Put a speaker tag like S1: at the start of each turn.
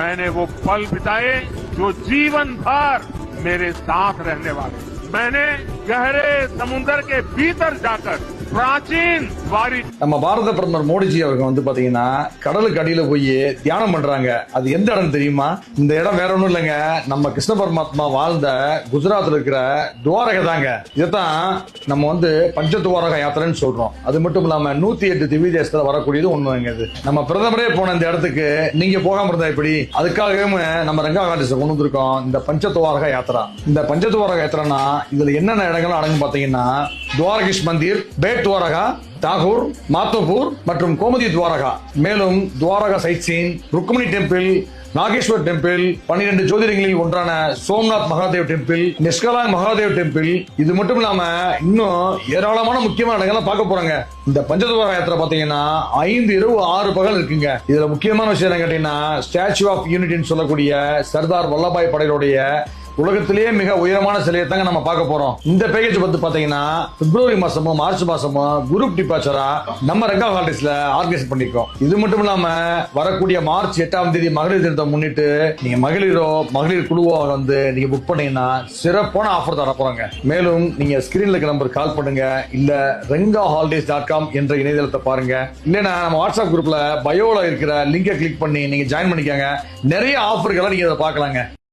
S1: मैंने वो पल बिताए जो जीवन भर मेरे साथ रहने वाले। मैंने गहरे समुद्र के भीतर जाकर प्राचीन वारी
S2: நம்ம பாரத பிரதமர் மோடிஜி அவர்கள் வந்து பாத்தீங்கன்னா கடலுக்கு அடியில போய் தியானம் பண்றாங்க. அது எந்த இடம் தெரியுமா? இந்த இடம் வேற ஒண்ணும் இல்லைங்க, நம்ம கிருஷ்ண பரமாத்மா வாழ்ந்த குஜராத்ல இருக்கிற துவாரகை தாங்க. இதைத்தான் நம்ம வந்து பஞ்சதுவாரக யாத்திரைன்னு சொல்றோம். அது மட்டும் இல்லாம 108 திவ்ய தேசத்துல வரக்கூடியது ஒண்ணுங்க. இது நம்ம பிரதமரே போன இந்த இடத்துக்கு நீங்க போகாம இருந்தா எப்படி? அதுக்காகவே நம்ம ரங்கா காண்டேஸ் கொண்டு வந்திருக்கோம் இந்த பஞ்சதுவாரக யாத்திரா. இந்த பஞ்சதுவாரக யாத்திரைனா இதுல என்னென்ன இடங்கள் அடங்கும் பாத்தீங்கன்னா துவாரகேஷ் மந்திர், பேட் துவாரகா, தாகூர், மாத்தோபூர் மற்றும் கோமதி துவாரகா. மேலும் Dwarka sightseeing, Rukmini temple, Nageshwar temple, 12 ஜோதிர்லிங்கங்களில் ஒன்றான சோம்நாத் மகாதேவ் டெம்பிள், நிஷ்கலாங் மகாதேவ் டெம்பிள். இது மட்டும் இல்லாம இன்னும் ஏராளமான முக்கியமான இடங்கள்லாம் பார்க்க போறாங்க. இந்த பஞ்சதுவாரக யாத்திரை பாத்தீங்கன்னா 5 இரவு 6 பகல் இருக்குங்க. இதுல முக்கியமான விஷயம் என்ன கேட்டீங்கன்னா ஸ்டாச்சு ஆஃப் யூனிட்டின்னு சொல்லக்கூடிய சர்தார் வல்லபாய் படேலுடைய உலகத்திலேயே மிக உயரமான சிலையை தாங்க நம்ம பார்க்க போறோம். இந்த பேக்கேஜ் வந்து பாத்தீங்கன்னா பிப்ரவரி மாசமும் மார்ச் மாசமும் குரூப் டிபார்ச்சரா நம்ம ரங்கா ஹாலிடேஸ்ல ஆர்கனைஸ் பண்ணிருக்கோம். இது மட்டும் இல்லாம வரக்கூடிய மார்ச் 8ஆம் தேதி மகளிர் தினத்தை முன்னிட்டு நீங்க மகளிர் குழுவோ வந்து நீங்க புக் பண்ணீங்கன்னா சிறப்பான ஆஃபர் தர போறாங்க. மேலும் நீங்க ஸ்கிரீன்ல இருக்க நம்பர் கால் பண்ணுங்க, இல்ல rengaholidays.com என்ற இணையதளத்தை பாருங்க. இல்லைன்னா நம்ம வாட்ஸ்அப் குரூப்ல பயோல இருக்கிற லிங்கை கிளிக் பண்ணி நீங்க ஜாயின் பண்ணிக்கோங்க. நிறைய ஆஃபர்களை நீங்க இதை பார்க்கலாங்க.